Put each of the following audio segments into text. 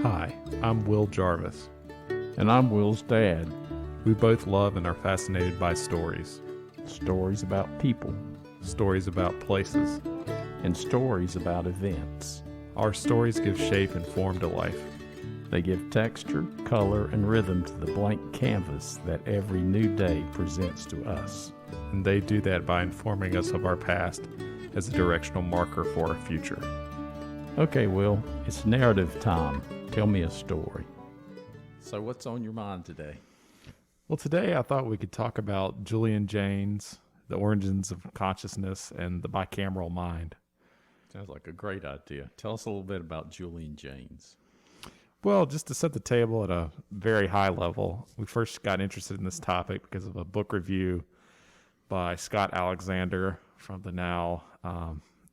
Hi, I'm Will Jarvis. And I'm Will's dad. We both love and are fascinated by stories. Stories about people. Stories about places. And stories about events. Our stories give shape and form to life. They give texture, color, and rhythm to the blank canvas that every new day presents to us. And they do that by informing us of our past as a directional marker for our future. Okay, Will, it's narrative time. Tell me a story. So what's on your mind today? Well, today I thought we could talk about Julian Jaynes, the origins of consciousness, and the bicameral mind. Sounds like a great idea. Tell us a little bit about Julian Jaynes. Well, just to set the table at a very high level, we first got interested in this topic because of a book review by Scott Alexander from the now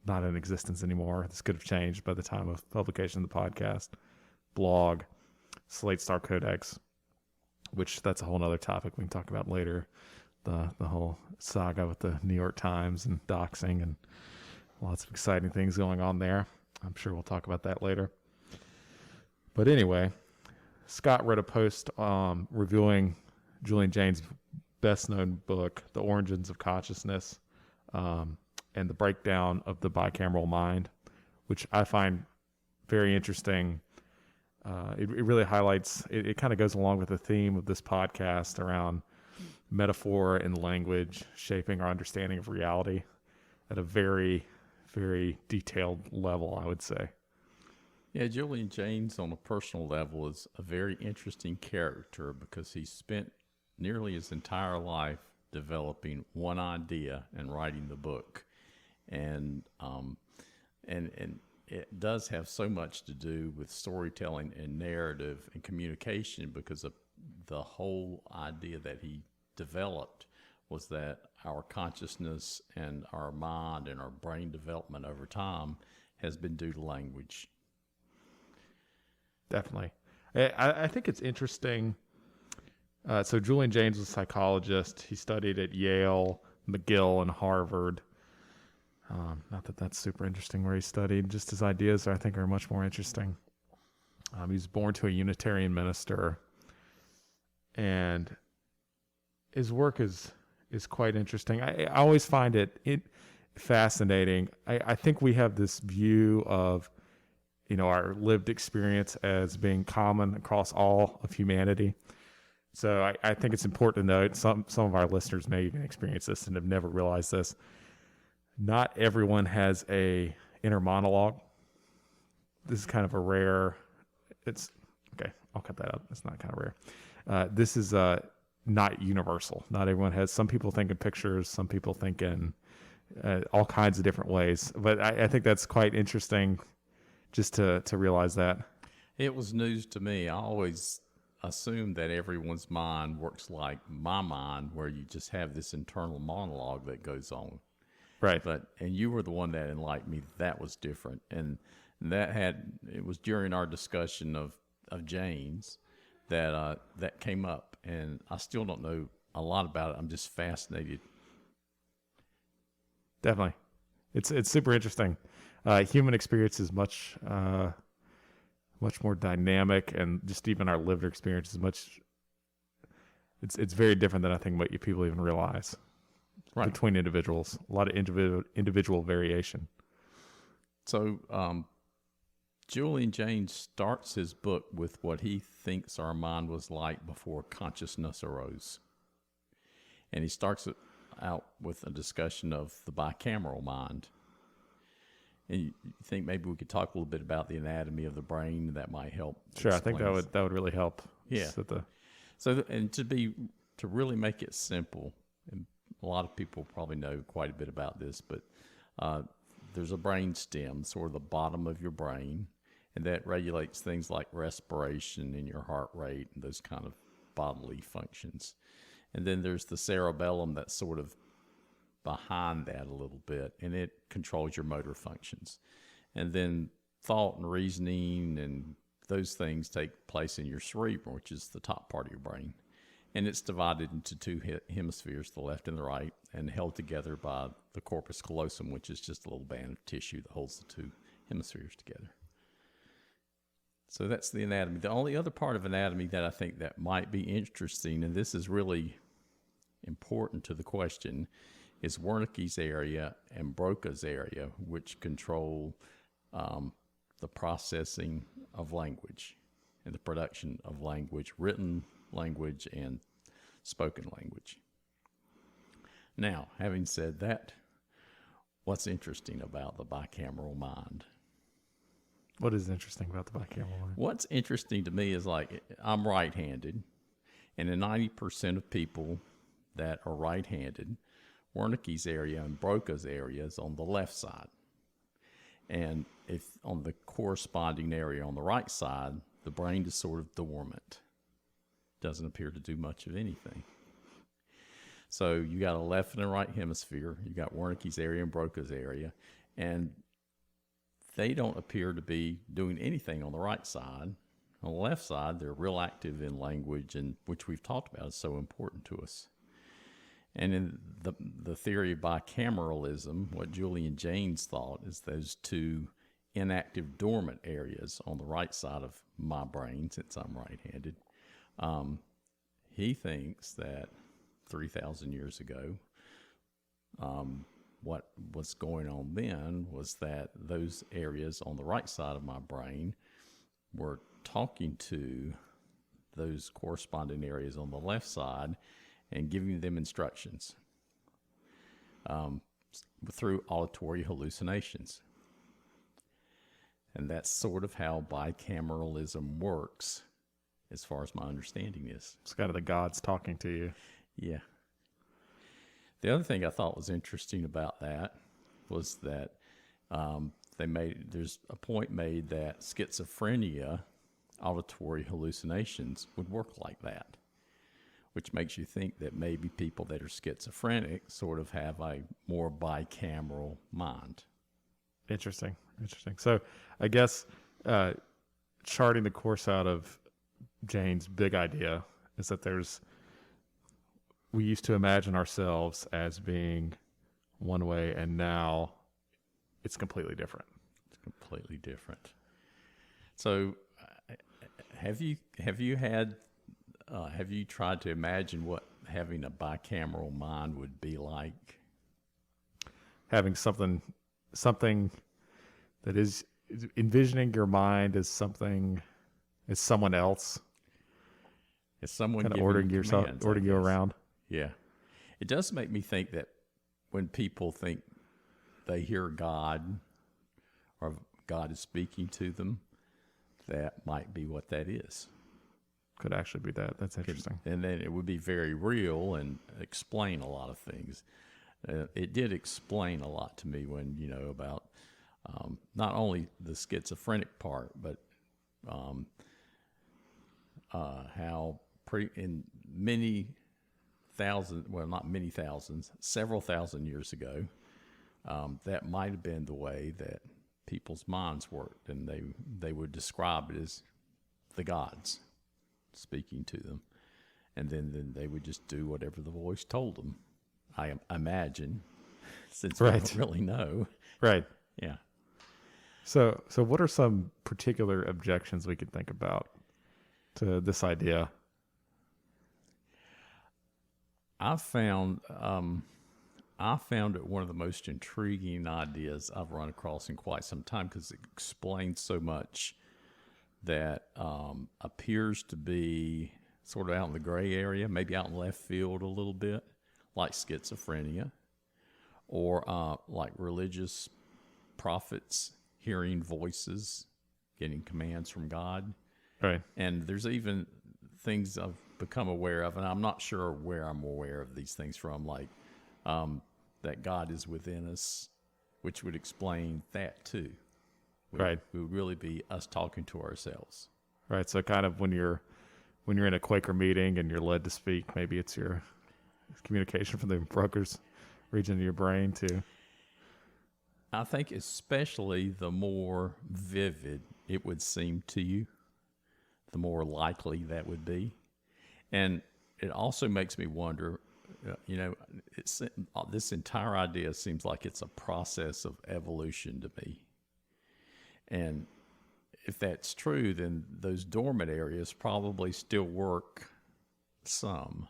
not in existence anymore. This could have changed by the time of publication of the podcast blog, Slate Star Codex, which that's a whole other topic we can talk about later. The whole saga with the New York Times and doxing and lots of exciting things going on there. I'm sure we'll talk about that later. But anyway, Scott wrote a post reviewing Julian Jaynes' best-known book, The Origins of Consciousness, and the breakdown of the bicameral mind, which I find very interesting. It really highlights, it kind of goes along with the theme of this podcast around metaphor and language shaping our understanding of reality at a very, very detailed level, I would say. Yeah, Julian Jaynes on a personal level is a very interesting character because he spent nearly his entire life developing one idea and writing the book. And it does have so much to do with storytelling and narrative and communication because of the whole idea that he developed was that our consciousness and our mind and our brain development over time has been due to language. Definitely. I think it's interesting. So Julian Jaynes was a psychologist. He studied at Yale, McGill, and Harvard. Not that that's super interesting where he studied. Just his ideas, I think, are much more interesting. He was born to a Unitarian minister. And his work is quite interesting. I always find it fascinating. I think we have this view of our lived experience as being common across all of humanity. So I think it's important to note, some of our listeners may even experience this and have never realized this. Not everyone has a inner monologue. This is kind of a rare, okay, I'll cut that out. It's not kind of rare. This is not universal. Not everyone has, some people think in pictures, some people think in all kinds of different ways. But I think that's quite interesting just to realize that. It was news to me. I always assumed that everyone's mind works like my mind, where you just have this internal monologue that goes on. Right. And you were the one that enlightened me that was different. And it was during our discussion of Jaynes that came up. And I still don't know a lot about it. I'm just fascinated. Definitely. It's super interesting. Human experience is much more dynamic, and just even our lived experience is it's very different than I think what people even realize. Right. Between individuals, a lot of individual variation. So Julian Jaynes starts his book with what he thinks our mind was like before consciousness arose. And he starts it out with a discussion of the bicameral mind. And you think maybe we could talk a little bit about the anatomy of the brain? That might help. Sure, I think that would really help. Yeah. To really make it simple, and a lot of people probably know quite a bit about this, but there's a brain stem, sort of the bottom of your brain, and that regulates things like respiration and your heart rate and those kind of bodily functions. And then there's the cerebellum that's sort of behind that a little bit, and it controls your motor functions. And then thought and reasoning and those things take place in your cerebrum, which is the top part of your brain. And it's divided into two hemispheres, the left and the right, and held together by the corpus callosum, which is just a little band of tissue that holds the two hemispheres together. So that's the anatomy. The only other part of anatomy that I think that might be interesting, and this is really important to the question, is Wernicke's area and Broca's area, which control the processing of language and the production of language, written language and spoken language. Now, having said that, what's interesting about the bicameral mind? What is interesting about the bicameral mind? What's interesting to me is, like, I'm right-handed, and in 90% of people that are right-handed, Wernicke's area and Broca's area is on the left side. And if on the corresponding area on the right side, the brain is sort of dormant. Doesn't appear to do much of anything. So you got a left and a right hemisphere. You got Wernicke's area and Broca's area, and they don't appear to be doing anything on the right side. On the left side, they're real active in language, and which we've talked about is so important to us. And in the theory of bicameralism, what Julian Jaynes thought is those two inactive dormant areas on the right side of my brain, since I'm right-handed. He thinks that 3,000 years ago, what was going on then was that those areas on the right side of my brain were talking to those corresponding areas on the left side and giving them instructions through auditory hallucinations. And that's sort of how bicameralism works, as far as my understanding is. It's kind of the gods talking to you. Yeah. The other thing I thought was interesting about that was that there's a point made that schizophrenia, auditory hallucinations, would work like that, which makes you think that maybe people that are schizophrenic sort of have a more bicameral mind. Interesting. So I guess charting the course out of Jaynes' big idea is that we used to imagine ourselves as being one way, and now it's completely different. It's completely different. So have you tried to imagine what having a bicameral mind would be like? Having something that is envisioning your mind as someone else, Is someone kind of giving commands, ordering you around. Yeah. It does make me think that when people think they hear God or God is speaking to them, that might be what that is. Could actually be that. That's interesting. And then it would be very real and explain a lot of things. It did explain a lot to me when, about not only the schizophrenic part, but how in many thousands, well, not many thousands, several thousand years ago, that might have been the way that people's minds worked, and they would describe it as the gods speaking to them, and then they would just do whatever the voice told them. I imagine, since we don't really know. Right. Yeah. So what are some particular objections we could think about to this idea? I found it one of the most intriguing ideas I've run across in quite some time, because it explains so much that appears to be sort of out in the gray area, maybe out in left field a little bit, like schizophrenia, or like religious prophets hearing voices, getting commands from God. Right. And there's even things I've become aware of, and I'm not sure where I'm aware of these things from, like that God is within us, which would explain that too. It would really be us talking to ourselves. Right. So kind of when you're in a Quaker meeting and you're led to speak, maybe it's your communication from the Broca's region of your brain too. I think especially the more vivid it would seem to you, the more likely that would be. And it also makes me wonder, this entire idea seems like it's a process of evolution to me. And if that's true, then those dormant areas probably still work some,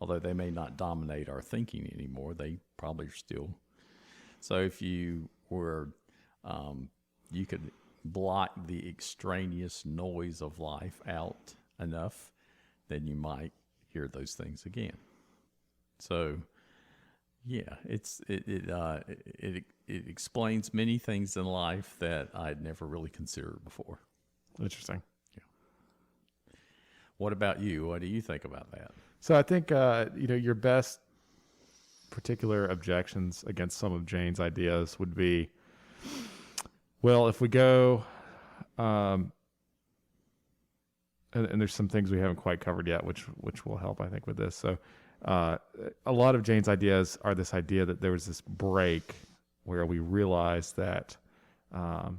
although they may not dominate our thinking anymore. They probably are still. So if you were, you could block the extraneous noise of life out enough, then you might hear those things again. So, yeah, it explains many things in life that I'd never really considered before. Interesting. What about you? What do you think about that? So I think your best particular objections against some of Jaynes' ideas would be, well, if we go, and there's some things we haven't quite covered yet, which will help, I think, with this. So a lot of Jaynes' ideas are this idea that there was this break where we realized that the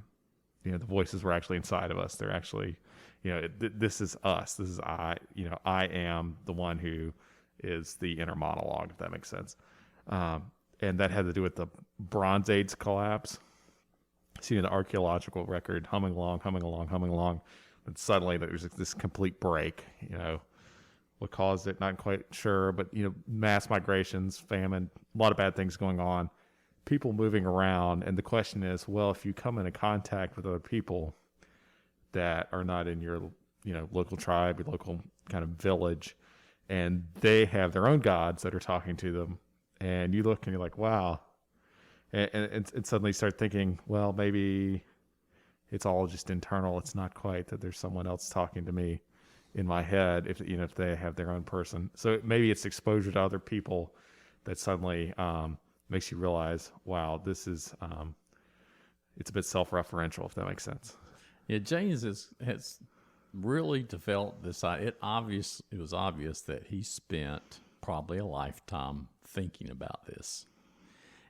voices were actually inside of us. They're actually, this is us. This is I. I am the one who is the inner monologue, if that makes sense. And that had to do with the Bronze Age collapse. Seeing the archaeological record humming along, and suddenly there's this complete break. What caused it? Not quite sure, but mass migrations, famine, a lot of bad things going on, people moving around, and the question is, well, if you come into contact with other people that are not in your local tribe, your local kind of village, and they have their own gods that are talking to them, and you look and you're like, wow. And suddenly start thinking, well, maybe it's all just internal. It's not quite that there's someone else talking to me in my head, if they have their own person. So maybe it's exposure to other people that suddenly makes you realize, wow, this is it's a bit self-referential, if that makes sense. Yeah, Jaynes has really developed this. It was obvious that he spent probably a lifetime thinking about this,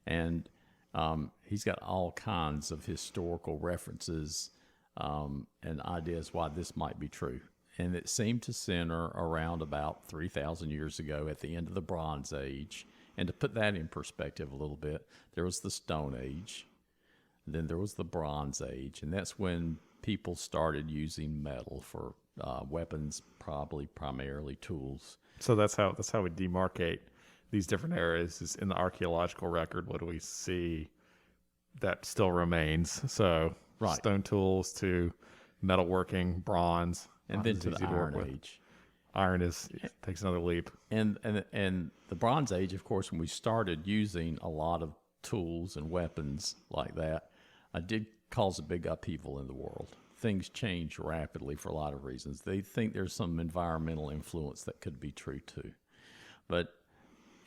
and he's got all kinds of historical references and ideas why this might be true. And it seemed to center around about 3,000 years ago at the end of the Bronze Age. And to put that in perspective a little bit, there was the Stone Age, then there was the Bronze Age, and that's when people started using metal for weapons, probably primarily tools. So that's how we demarcate these different areas. Is in the archaeological record, what do we see that still remains? So stone tools to metalworking, bronze, and then to the Iron Age. Iron takes another leap. And the Bronze Age, of course, when we started using a lot of tools and weapons like that, did cause a big upheaval in the world. Things changed rapidly for a lot of reasons. They think there's some environmental influence that could be true too. But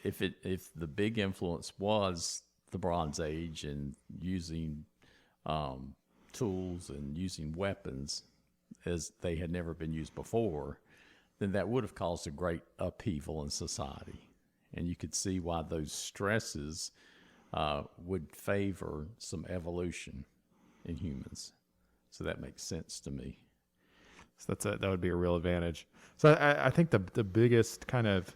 if the big influence was the Bronze Age and using tools and using weapons as they had never been used before, then that would have caused a great upheaval in society. And you could see why those stresses would favor some evolution in humans. So that makes sense to me. So that would be a real advantage. So I think the biggest kind of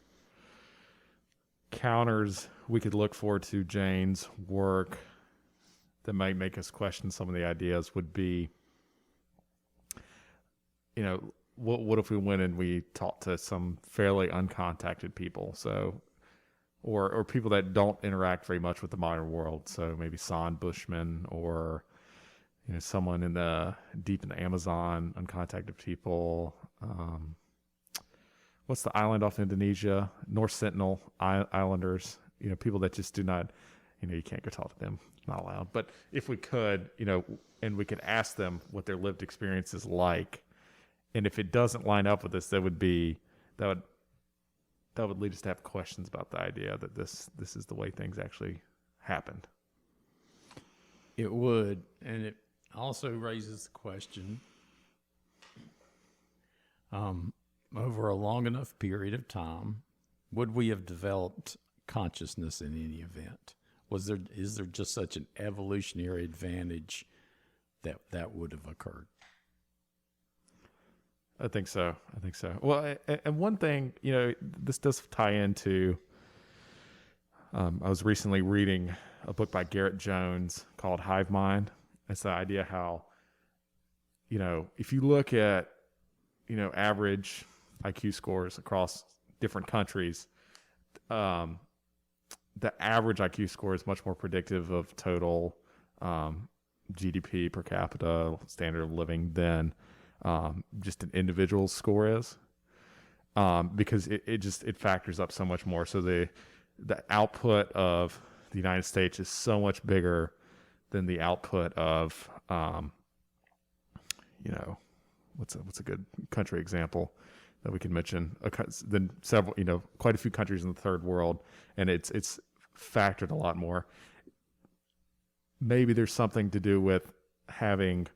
counters we could look for to Jaynes' work that might make us question some of the ideas would be, what if we went and we talked to some fairly uncontacted people, so or people that don't interact very much with the modern world, so maybe San Bushmen or someone deep in the Amazon, uncontacted people. What's the island off Indonesia? North Sentinel Islanders. People that just do not, you can't go talk to them. Not allowed. But if we could, and we could ask them what their lived experience is like, and if it doesn't line up with this, that would lead us to have questions about the idea that this is the way things actually happened. It would, and it also raises the question, over a long enough period of time, would we have developed consciousness in any event? Is there just such an evolutionary advantage that would have occurred? I think so. Well, and one thing, this does tie into, I was recently reading a book by Garrett Jones called Hive Mind. It's the idea how if you look at, average IQ scores across different countries, the average IQ score is much more predictive of total GDP per capita, standard of living, than just an individual score is, because it factors up so much more. So the output of the United States is so much bigger than the output of what's a good country example that we can mention, than several, quite a few countries in the third world, and it's factored a lot more. Maybe there's something to do with having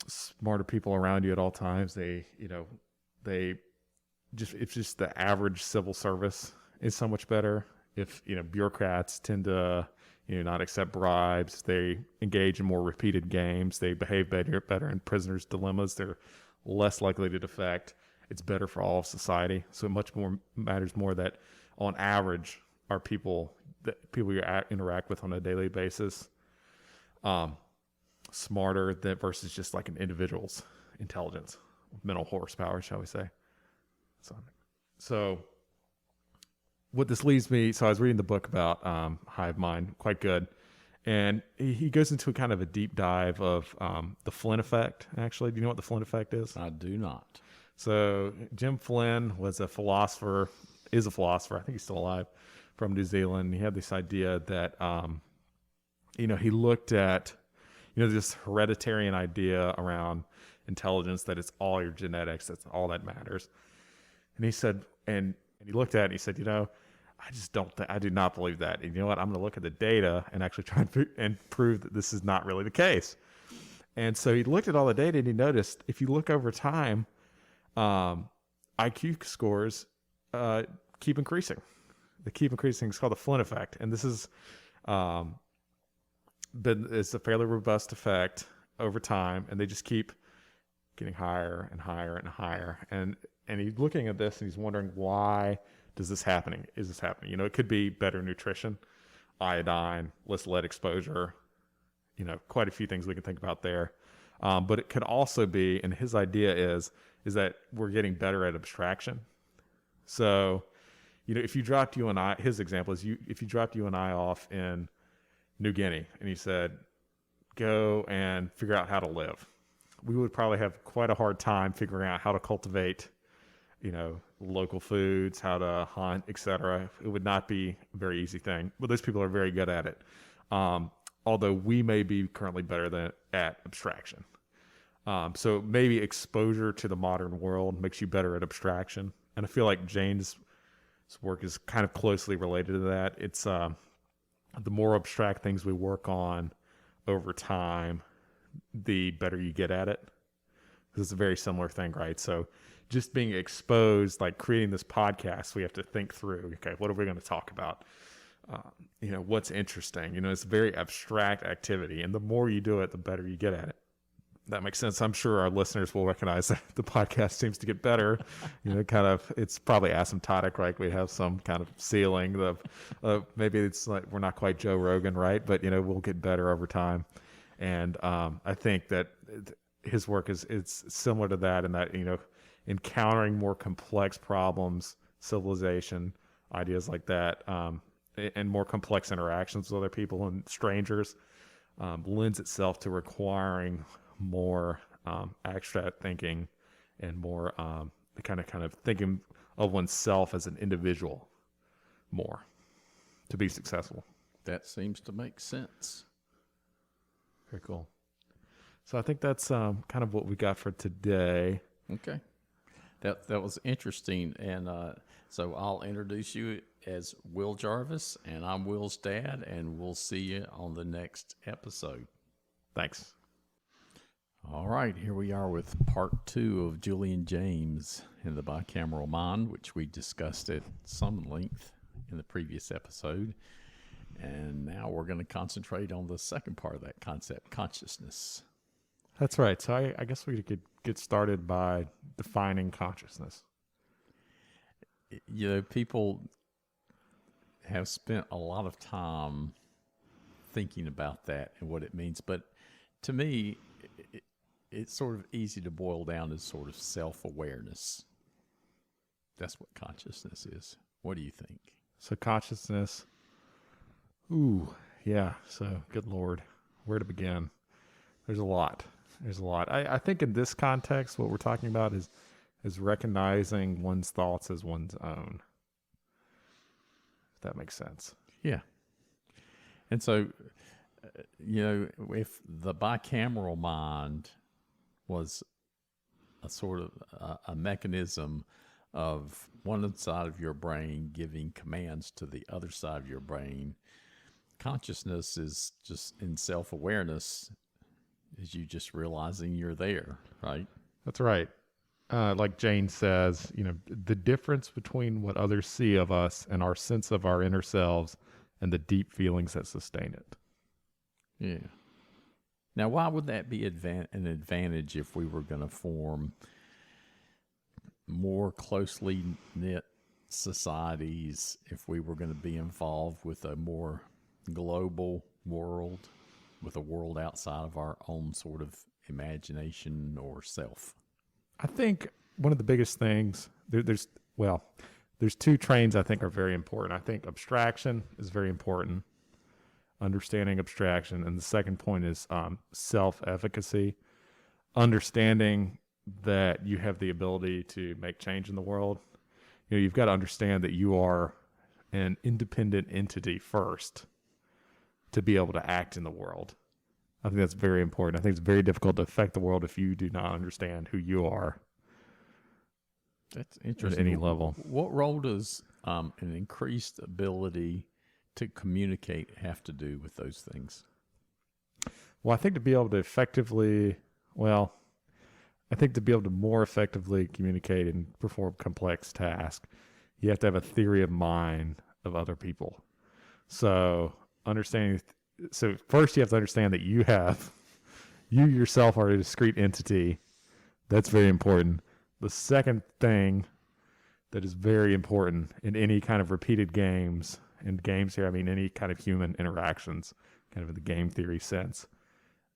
smarter people around you at all times. It's just the average civil service is so much better. If bureaucrats tend to not accept bribes, they engage in more repeated games, they behave better in prisoners' dilemmas, they're less likely to defect. It's better for all of society. So it much more matters more that on average are people you interact with on a daily basis smarter than versus just like an individual's intelligence, mental horsepower, shall we say. So what this leads me, so I was reading the book about hive mind, quite good, and he goes into a kind of a deep dive of the Flynn effect. Actually, do you know what the Flynn effect is? I do not. So Jim Flynn is a philosopher. I think he's still alive, from New Zealand. He had this idea that he looked at this hereditary idea around intelligence, that it's all your genetics, that's all that matters. And he said, and he looked at it and he said, I do not believe that. And you know what? I'm going to look at the data and actually try and prove that this is not really the case. And so he looked at all the data and he noticed, if you look over time, IQ scores keep increasing. They keep increasing. It's called the Flynn effect. And this is it's a fairly robust effect over time, and they just keep getting higher and higher and higher. And he's looking at this and he's wondering, why is this happening? It could be better nutrition, iodine, less lead exposure, quite a few things we can think about there. But it could also be, and his idea is that we're getting better at abstraction. So, if you dropped you and I, his example is if you dropped you and I off in New Guinea and he said, go and figure out how to live, we would probably have quite a hard time figuring out how to cultivate, local foods, how to hunt, etc. It would not be a very easy thing, but those people are very good at it. Although we may be currently better at abstraction. So maybe exposure to the modern world makes you better at abstraction. And I feel like Jaynes' work is kind of closely related to that. It's the more abstract things we work on over time, the better you get at it. This is a very similar thing, right? So just being exposed, like creating this podcast, we have to think through, okay, what are we going to talk about? What's interesting? It's a very abstract activity. And the more you do it, the better you get at it. That makes sense. I'm sure our listeners will recognize that the podcast seems to get better. It's probably asymptotic, right? We have some kind of ceiling of maybe it's like we're not quite Joe Rogan, right? But we'll get better over time. And I think that his work is similar to that, in that encountering more complex problems, civilization, ideas like that, and more complex interactions with other people and strangers, lends itself to requiring more abstract thinking and more the kind of thinking of oneself as an individual more to be successful. That seems to make sense. Very cool. So I think that's kind of what we got for today. Okay. That was interesting. And so I'll introduce you as Will Jarvis, and I'm Will's dad, and we'll see you on the next episode. Thanks. All right, here we are with part 2 of Julian Jaynes in the bicameral mind, which we discussed at some length in the previous episode. And now we're going to concentrate on the second part of that concept, consciousness. That's right. So I guess we could get started by defining consciousness. People have spent a lot of time thinking about that and what it means, but to me, it's sort of easy to boil down as sort of self-awareness. That's what consciousness is. What do you think? So consciousness. Ooh, yeah. So good Lord, where to begin? There's a lot. There's a lot. I think in this context, what we're talking about is recognizing one's thoughts as one's own. If that makes sense. Yeah. And so, if the bicameral mind was a sort of a mechanism of one side of your brain giving commands to the other side of your brain, consciousness is just in self-awareness, is you just realizing you're there, right? That's right. Like Jane says, the difference between what others see of us and our sense of our inner selves and the deep feelings that sustain it. Yeah. Now, why would that be an advantage if we were going to form more closely knit societies, if we were going to be involved with a more global world, with a world outside of our own sort of imagination or self? I think one of the biggest things, there's two trains I think are very important. I think abstraction is very important, understanding abstraction. And the second point is self-efficacy, understanding that you have the ability to make change in the world. You've got to understand that you are an independent entity first to be able to act in the world. I think that's very important. I think it's very difficult to affect the world if you do not understand who you are. That's interesting. At any level. What role does an increased ability to communicate have to do with those things? Well, I think to be able to more effectively communicate and perform complex tasks, you have to have a theory of mind of other people. So first you have to understand that you yourself are a discrete entity. That's very important. The second thing that is very important in any kind of repeated games, and games here, I mean any kind of human interactions, kind of in the game theory sense,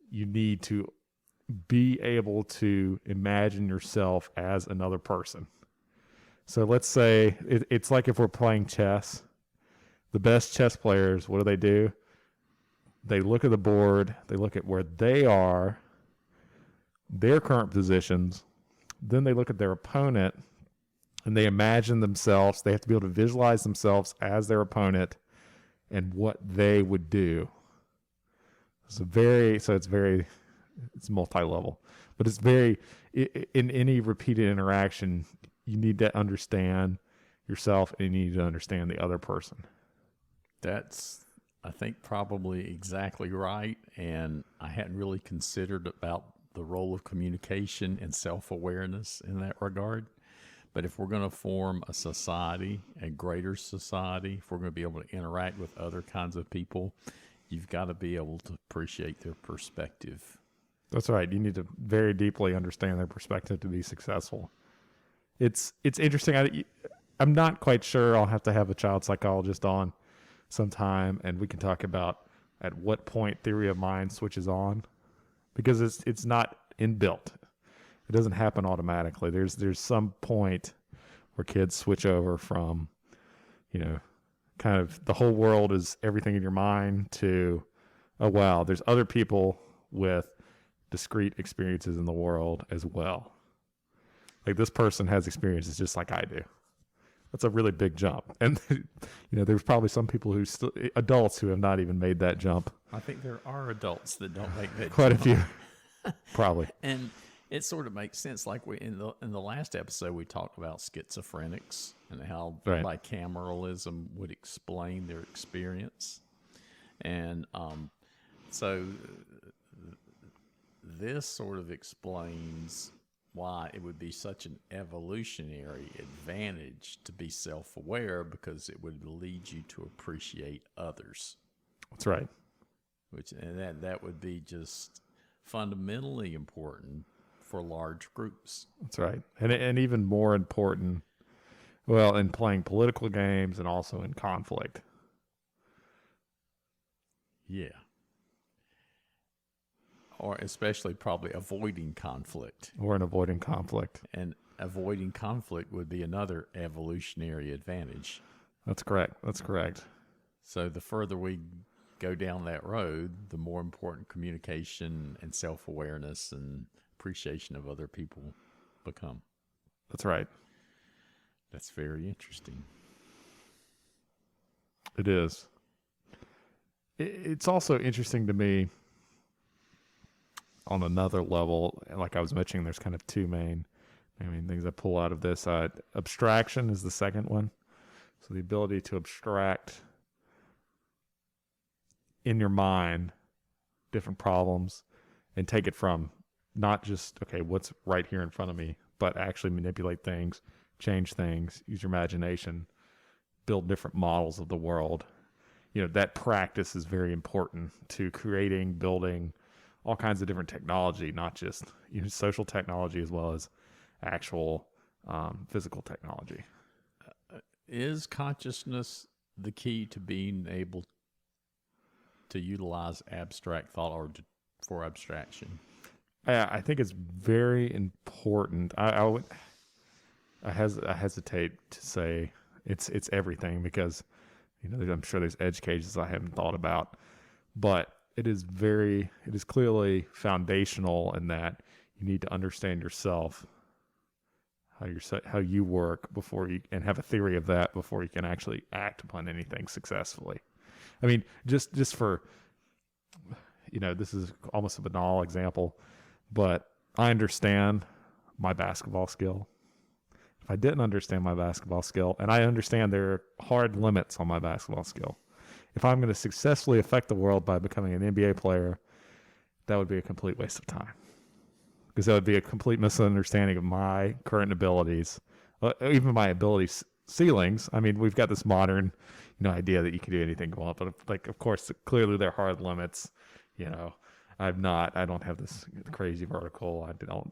you need to be able to imagine yourself as another person. So let's say it's like if we're playing chess. The best chess players, what do? They look at the board, they look at where they are, their current positions, then they look at their opponent, and they imagine themselves. They have to be able to visualize themselves as their opponent and what they would do. It's multi-level, but it's very, in any repeated interaction, you need to understand yourself and you need to understand the other person. That's, I think, probably exactly right. And I hadn't really considered about the role of communication and self-awareness in that regard. But if we're going to form a society, a greater society, if we're going to be able to interact with other kinds of people, you've got to be able to appreciate their perspective. That's right. You need to very deeply understand their perspective to be successful. It's interesting. I'm not quite sure. I'll have to have a child psychologist on sometime, and we can talk about at what point theory of mind switches on, because it's not inbuilt. It doesn't happen automatically. There's some point where kids switch over from, kind of the whole world is everything in your mind to, oh wow, there's other people with discrete experiences in the world as well. Like this person has experiences just like I do. That's a really big jump. And, there's probably some people adults who have not even made that jump. I think there are adults that don't make that Quite jump. a few, probably. And it sort of makes sense. Like in the last episode, we talked about schizophrenics and how bicameralism would explain their experience. And so this sort of explains why it would be such an evolutionary advantage to be self-aware, because it would lead you to appreciate others. That's right. And that would be just fundamentally important for large groups. That's right. And even more important, in playing political games and also in conflict. Yeah. or especially probably avoiding conflict. Or in avoiding conflict. And avoiding conflict would be another evolutionary advantage. That's correct. That's correct. So the further we go down that road, the more important communication and self-awareness and appreciation of other people become. That's right. That's very interesting. It is. It's also interesting to me on another level. Like I was mentioning, there's kind of two main things I pull out of this. Abstraction is the second one. So the ability to abstract in your mind different problems and take it from not just, okay, what's right here in front of me, but actually manipulate things, change things, use your imagination, build different models of the world. That practice is very important to creating, building all kinds of different technology, not just social technology as well as actual physical technology. Is consciousness the key to being able to utilize abstract thought or for abstraction? I think it's very important. I hesitate to say it's everything because I'm sure there's edge cases I haven't thought about, but it is clearly foundational in that you need to understand yourself, how you work and have a theory of that before you can actually act upon anything successfully. I mean, just for, this is almost a banal example, but I understand my basketball skill. If I didn't understand my basketball skill, and I understand there are hard limits on my basketball skill, if I'm going to successfully affect the world by becoming an NBA player, that would be a complete waste of time. Because that would be a complete misunderstanding of my current abilities, even my ability ceilings. I mean, we've got this modern, idea that you can do anything you want, but of course, clearly there are hard limits. I don't have this crazy vertical. I don't,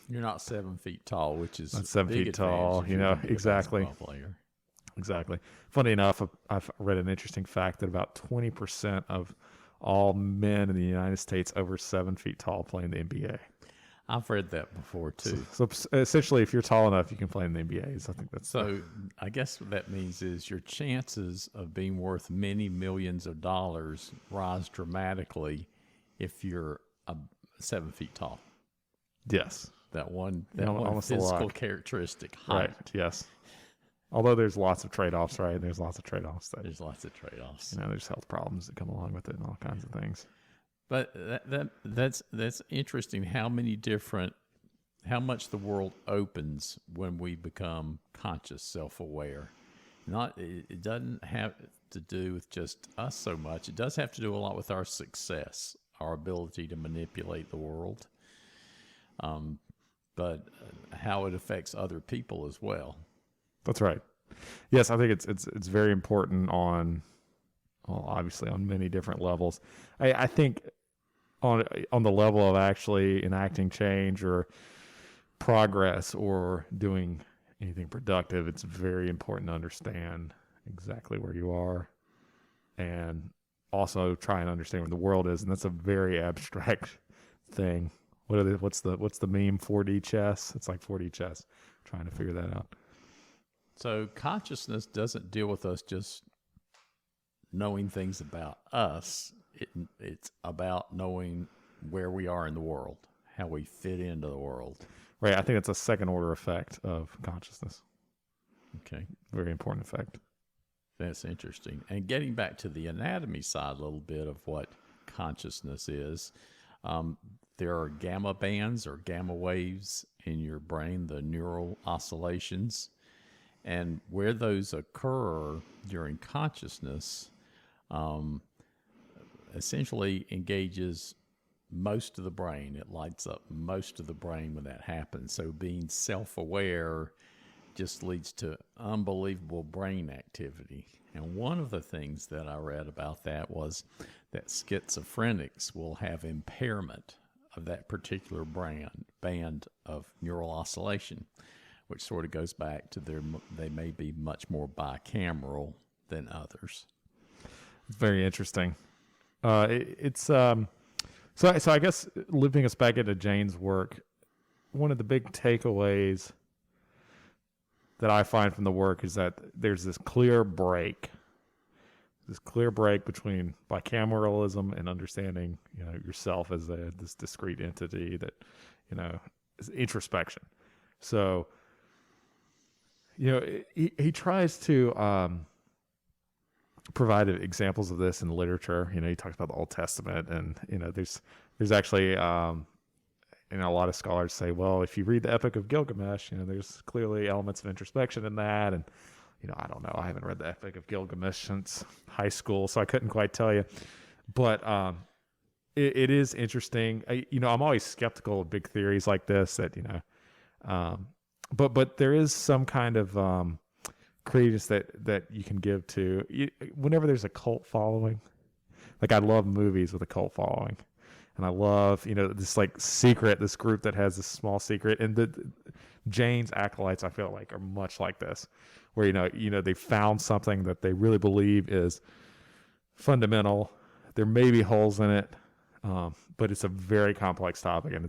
You're not 7 feet tall, which is not 7 feet tall, exactly. Exactly. Funny enough, I've read an interesting fact that about 20% of all men in the United States over 7 feet tall play in the NBA. I've read that before too. So essentially, if you're tall enough, you can play in the NBA. I think that's so. I guess what that means is your chances of being worth many millions of dollars rise dramatically if you're 7 feet tall. Yes, that one physical characteristic, height. Right. Yes. Although there's lots of trade-offs, right? There's lots of trades. There's lots of trade-offs. There's health problems that come along with it and all kinds of things. But that's interesting. How much the world opens when we become conscious, self-aware. It doesn't have to do with just us so much. It does have to do a lot with our success, our ability to manipulate the world, but how it affects other people as well. That's right. Yes, I think it's very important obviously on many different levels. I think on the level of actually enacting change or progress or doing anything productive, it's very important to understand exactly where you are and also try and understand where the world is. And that's a very abstract thing. What's the meme 4D chess? It's like 4D chess, trying to figure that out. So consciousness doesn't deal with us just knowing things about us. It's about knowing where we are in the world, how we fit into the world. Right. I think it's a second order effect of consciousness. Okay. Very important effect. That's interesting. And getting back to the anatomy side a little bit of what consciousness is, there are gamma bands or gamma waves in your brain, the neural oscillations. And where those occur during consciousness essentially engages most of the brain. It lights up most of the brain when that happens. So being self-aware just leads to unbelievable brain activity. And one of the things that I read about that was that schizophrenics will have impairment of that particular band of neural oscillation, which sort of goes back to they may be much more bicameral than others. It's very interesting. It's So I guess looping us back into Jaynes' work, one of the big takeaways that I find from the work is that there's this clear break between bicameralism and understanding, yourself as this discrete entity that, is introspection. So, he tries to provide examples of this in literature. He talks about the Old Testament, and there's actually a lot of scholars say, well, if you read the Epic of Gilgamesh, there's clearly elements of introspection in that. And I don't know, I haven't read the Epic of Gilgamesh since high school, so I couldn't quite tell you. But it is interesting. I'm always skeptical of big theories like this. That but there is some kind of credence that you can give to whenever there's a cult following. Like, I love movies with a cult following, and I love this group that has this small secret. And the Jaynes acolytes, I feel like, are much like this, where they found something that they really believe is fundamental. There may be holes in it, but it's a very complex topic, and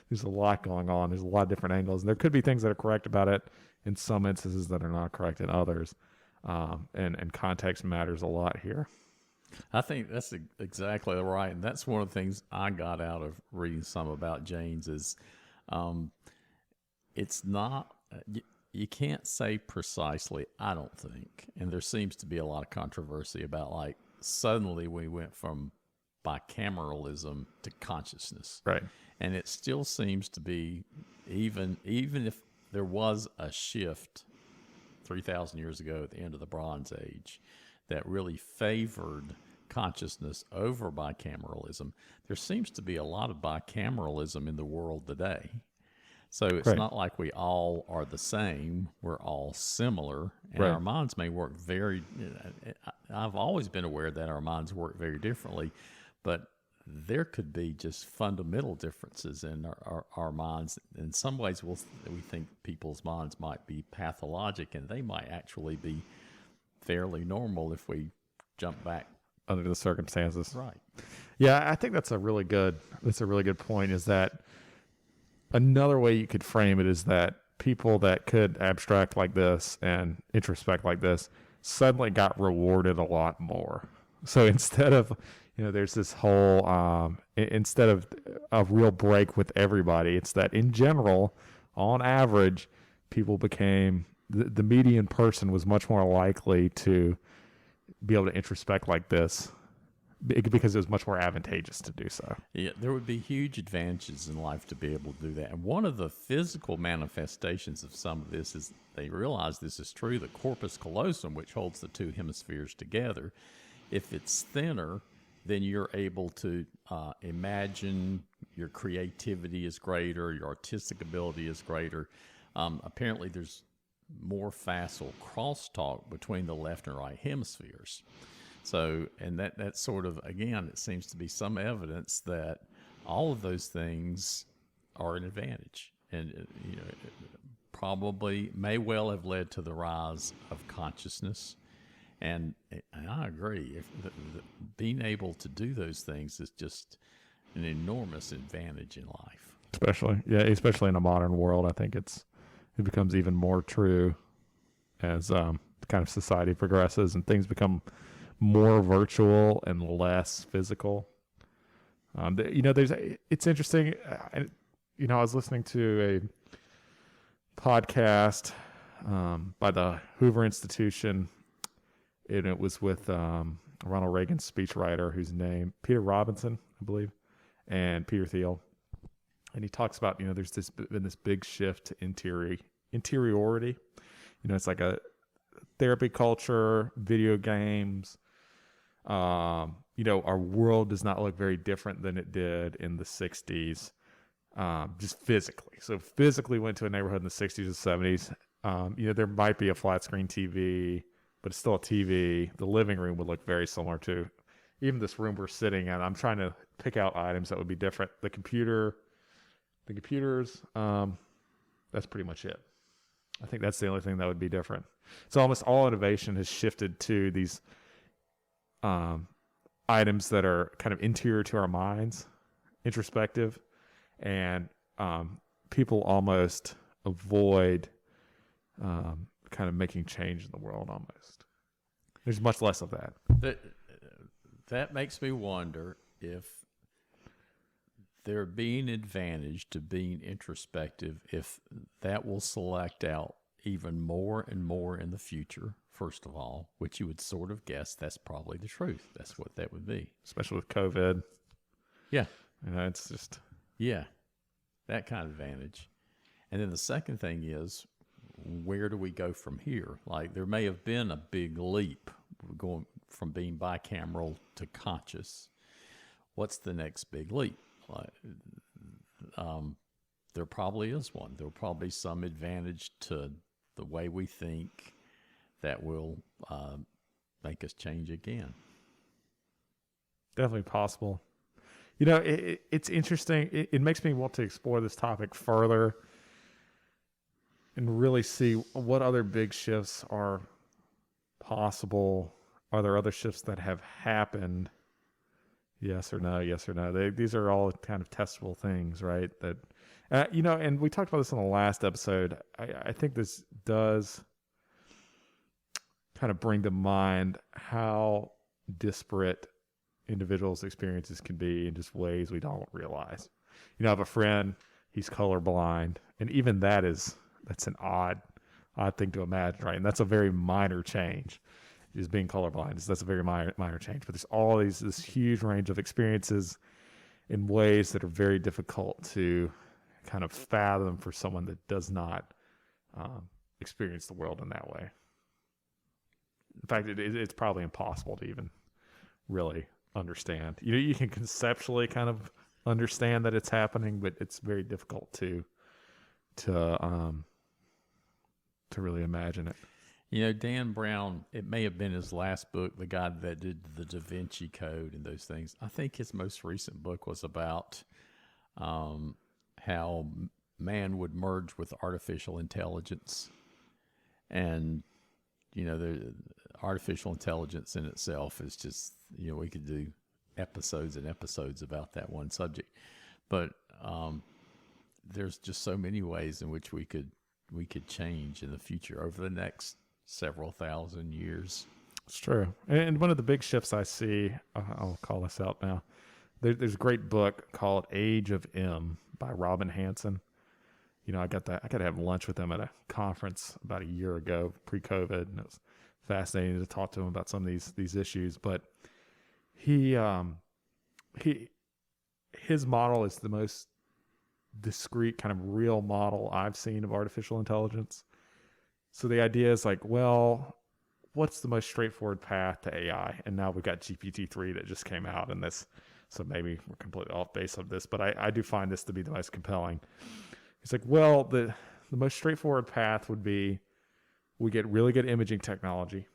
there's a lot going on. There's a lot of different angles, and there could be things that are correct about it in some instances that are not correct in others. And context matters a lot here. I think that's exactly right. And that's one of the things I got out of reading some about Jaynes is it's not, you can't say precisely, I don't think. And there seems to be a lot of controversy about, like, suddenly we went from bicameralism to consciousness. Right. And it still seems to be, even if there was a shift 3,000 years ago at the end of the Bronze Age that really favored consciousness over bicameralism, there seems to be a lot of bicameralism in the world today. So it's Right. not like we all are the same. We're all similar, and Right. our minds may work very. I've always been aware that our minds work very differently, but there could be just fundamental differences in our minds. In some ways, we think people's minds might be pathologic, and they might actually be fairly normal if we jump back Under the circumstances. right. Yeah, I think that's a really good point, is that another way you could frame it is that people that could abstract like this and introspect like this suddenly got rewarded a lot more. So instead of, there's this whole, instead of a real break with everybody, it's that in general, on average, people became, the median person was much more likely to be able to introspect like this because it was much more advantageous to do so. Yeah, there would be huge advantages in life to be able to do that. And one of the physical manifestations of some of this is they realize this is true. The corpus callosum, which holds the two hemispheres together, if it's thinner, then you're able to imagine, your creativity is greater, your artistic ability is greater. Apparently, there's more facile crosstalk between the left and right hemispheres. So, and that sort of, again, it seems to be some evidence that all of those things are an advantage, and it probably may well have led to the rise of consciousness. And I agree, being able to do those things is just an enormous advantage in life. Especially in a modern world, I think it becomes even more true as kind of society progresses and things become more virtual and less physical. It's interesting. I was listening to a podcast by the Hoover Institution, and it was with Ronald Reagan's speechwriter, whose name Peter Robinson, I believe, and Peter Thiel. And he talks about, there's been this big shift to interiority. It's like a therapy culture, video games. Our world does not look very different than it did in the 60s, just physically. So physically went to a neighborhood in the 60s and 70s. There might be a flat screen TV, but it's still a TV. The living room would look very similar to even this room we're sitting in. I'm trying to pick out items that would be different. The computers, that's pretty much it. I think that's the only thing that would be different. So almost all innovation has shifted to these items that are kind of interior to our minds, introspective, and people almost avoid kind of making change in the world almost. There's much less of that. That makes me wonder if there being advantage to being introspective, if that will select out even more and more in the future, first of all, which you would sort of guess that's probably the truth. That's what that would be. Especially with COVID. Yeah. It's just... Yeah, that kind of advantage. And then the second thing is, where do we go from here? Like, there may have been a big leap going from being bicameral to conscious. What's the next big leap? There probably is one. There'll probably be some advantage to the way we think that will make us change again. Definitely possible. It's interesting. It makes me want to explore this topic further and really see what other big shifts are possible. Are there other shifts that have happened? Yes or no, yes or no. These are all kind of testable things, right? That, and we talked about this in the last episode. I think this does kind of bring to mind how disparate individuals' experiences can be in just ways we don't realize. I have a friend, he's colorblind, and even that's an odd thing to imagine, right? And that's a very minor change. Is being colorblind. That's a very minor change. But there's all this huge range of experiences in ways that are very difficult to kind of fathom for someone that does not experience the world in that way. In fact, it's probably impossible to even really understand. You can conceptually kind of understand that it's happening, but it's very difficult to really imagine it. Dan Brown, it may have been his last book, the guy that did the Da Vinci Code and those things. I think his most recent book was about how man would merge with artificial intelligence. And, the artificial intelligence in itself is just, we could do episodes and episodes about that one subject. But there's just so many ways in which we could change in the future over the next several thousand years. It's true. And one of the big shifts I see, I'll call this out now. There's a great book called Age of M by Robin Hanson. I got to have lunch with him at a conference about a year ago, pre-COVID, and it was fascinating to talk to him about some of these issues. But his model is the most discrete, kind of real model I've seen of artificial intelligence. So the idea is like, well, what's the most straightforward path to AI? And now we've got GPT-3 that just came out, and so maybe we're completely off base on this, but I do find this to be the most compelling. It's like, well, the most straightforward path would be we get really good imaging technology.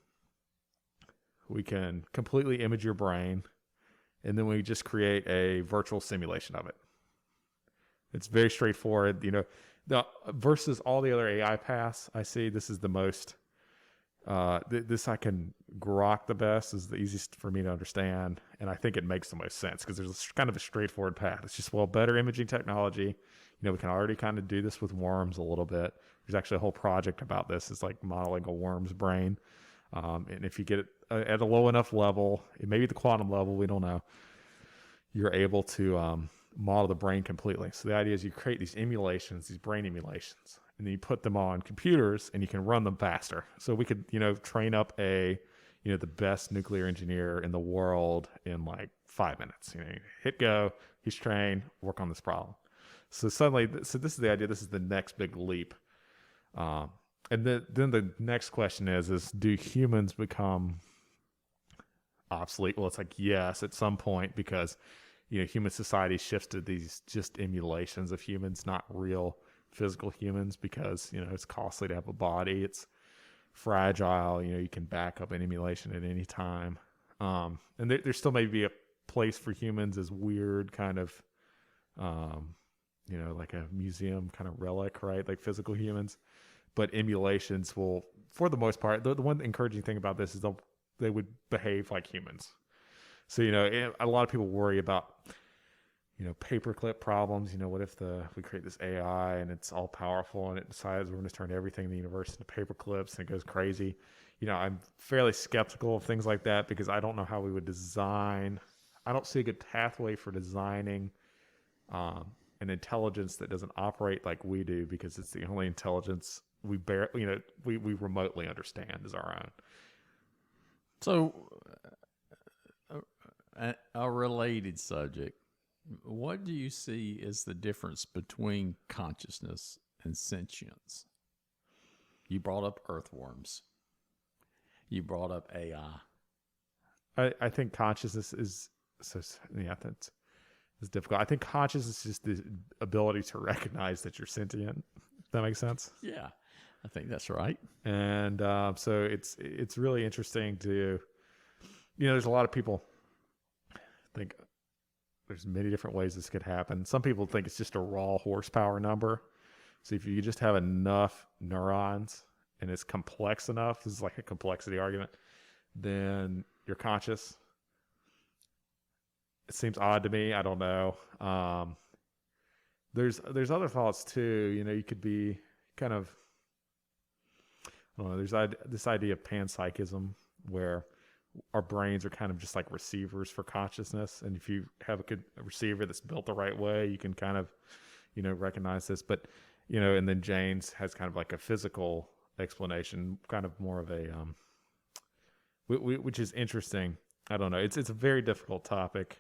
We can completely image your brain, and then we just create a virtual simulation of it. It's very straightforward, versus all the other AI paths I see. This is the most, this I can grok the best, is the easiest for me to understand. And I think it makes the most sense because there's kind of a straightforward path. It's just, better imaging technology. We can already kind of do this with worms a little bit. There's actually a whole project about this. It's like modeling a worm's brain. And if you get it at a low enough level, it may be the quantum level, we don't know, you're able to model the brain completely. So the idea is you create these emulations, these brain emulations, and then you put them on computers and you can run them faster. So we could, train up the best nuclear engineer in the world in like 5 minutes. You hit go, he's trained, work on this problem. So this is the idea. This is the next big leap. And then the next question is do humans become obsolete? Well, it's like, yes, at some point, because human society shifts to these just emulations of humans, not real physical humans, because it's costly to have a body, it's fragile, you can back up an emulation at any time, and there still may be a place for humans as weird kind of like a museum kind of relic, right? Like physical humans, but emulations will, for the most part, the one encouraging thing about this is they would behave like humans. So, a lot of people worry about, paperclip problems. What if we create this AI and it's all powerful and it decides we're going to turn everything in the universe into paperclips and it goes crazy? I'm fairly skeptical of things like that because I don't know how we would design. I don't see a good pathway for designing an intelligence that doesn't operate like we do, because it's the only intelligence we we remotely understand as our own. So, a related subject. What do you see as the difference between consciousness and sentience? You brought up earthworms. You brought up AI. I think consciousness is that's difficult. I think consciousness is just the ability to recognize that you're sentient. If that makes sense. Yeah, I think that's right. And so it's really interesting to, there's a lot of people think there's many different ways this could happen. Some people think it's just a raw horsepower number. So if you just have enough neurons and it's complex enough, this is like a complexity argument, then you're conscious. It seems odd to me. I don't know. There's other thoughts too. You could be kind of, I don't know. There's this idea of panpsychism where our brains are kind of just like receivers for consciousness, and if you have a good receiver that's built the right way, you can kind of, recognize this. But and then Jaynes has kind of like a physical explanation, kind of more of a which is interesting. I don't know. It's a very difficult topic.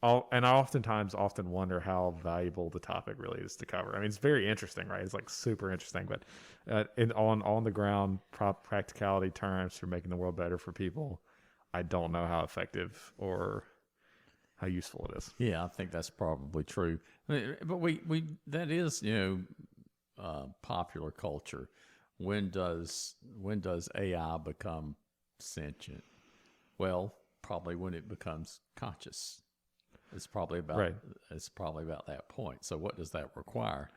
And I often wonder how valuable the topic really is to cover. I mean, it's very interesting, right? It's like super interesting, but on the ground practicality terms for making the world better for people, I don't know how effective or how useful it is. Yeah, I think that's probably true. But we that is popular culture. When does AI become sentient? Well, probably when it becomes conscious. It's probably about that point. So what does that require?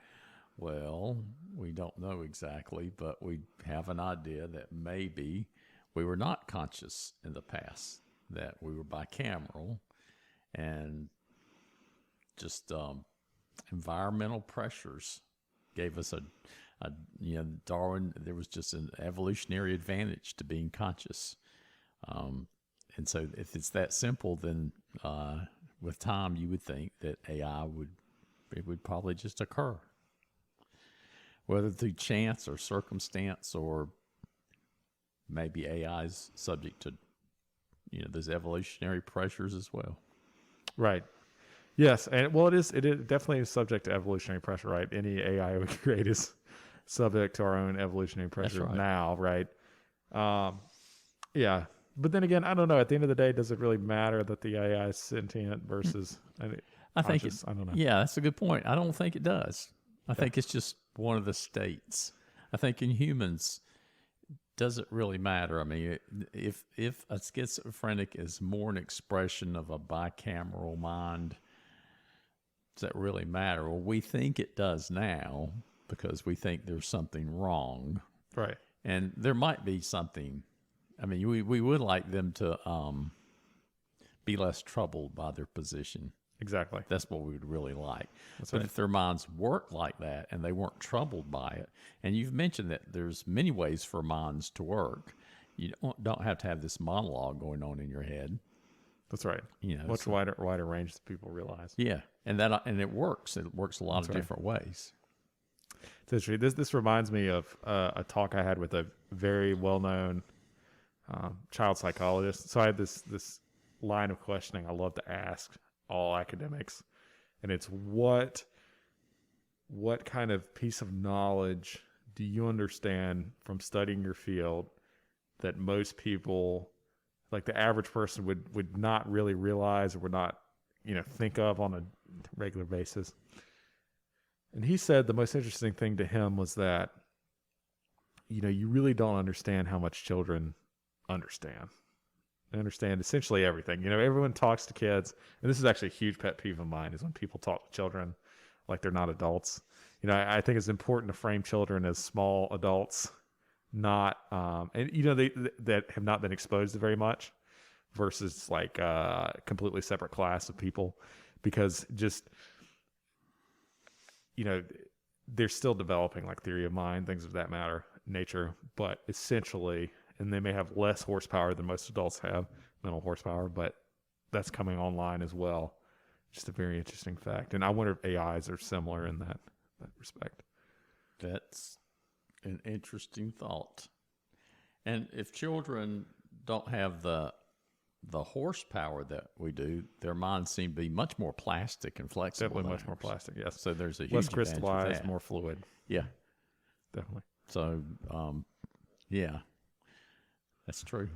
Well, we don't know exactly, but we have an idea that maybe we were not conscious in the past, that we were bicameral, and just environmental pressures gave us Darwin, there was just an evolutionary advantage to being conscious. And so if it's that simple, then with time, you would think that AI would probably just occur, whether through chance or circumstance, or maybe AI is subject to, those evolutionary pressures as well. Right. Yes, and well, it is definitely is subject to evolutionary pressure, right? Any AI we create is subject to our own evolutionary pressure now, right? Yeah. But then again, I don't know. At the end of the day, does it really matter that the AI is sentient versus? I don't know. Yeah, that's a good point. I don't think it does. I think it's just one of the states. I think in humans, does it really matter? I mean, if a schizophrenic is more an expression of a bicameral mind, does that really matter? Well, we think it does now because we think there's something wrong, right? And there might be something. I mean, we would like them to be less troubled by their position. Exactly. That's what we would really like. That's but right. if their minds work like that and they weren't troubled by it, and you've mentioned that there's many ways for minds to work. You don't have to have this monologue going on in your head. That's right. Much wider range than people realize. Yeah, and it works. It works a lot of different ways. It's interesting. This reminds me of a talk I had with a very well-known child psychologist. So I had this line of questioning I love to ask all academics, and it's what kind of piece of knowledge do you understand from studying your field that most people, like the average person, would not really realize or would not think of on a regular basis? And he said the most interesting thing to him was that you really don't understand how much children understand. They understand essentially everything. Everyone talks to kids, and this is actually a huge pet peeve of mine, is when people talk to children like they're not adults. I think it's important to frame children as small adults, not and that have not been exposed to very much. versus like a completely separate class of people, because just, they're still developing like theory of mind, things of that nature, but essentially, and they may have less horsepower than most adults have, mental horsepower, but that's coming online as well. Just a very interesting fact. And I wonder if AIs are similar in that respect. That's an interesting thought. And if children don't have the horsepower that we do, their minds seem to be much more plastic and flexible. Definitely than much more ours. plastic, yes. So there's a huge less advantage with crystallized, that. more fluid. Yeah. Definitely. So, yeah, that's true.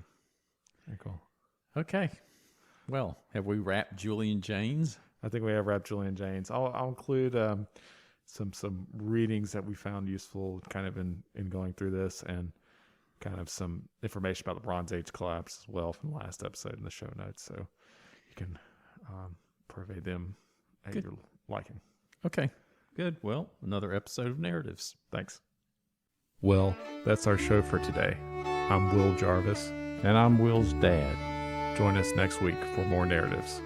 Very cool. Okay. Well, have we wrapped Julian Jaynes? I think we have wrapped Julian Jaynes. I'll include some readings that we found useful kind of in going through this, and kind of some information about the Bronze Age collapse as well from the last episode in the show notes. So you can purvey them at your liking. Okay, good. Well, another episode of Narratives. Thanks. Well, that's our show for today. I'm Will Jarvis. And I'm Will's dad. Join us next week for more narratives.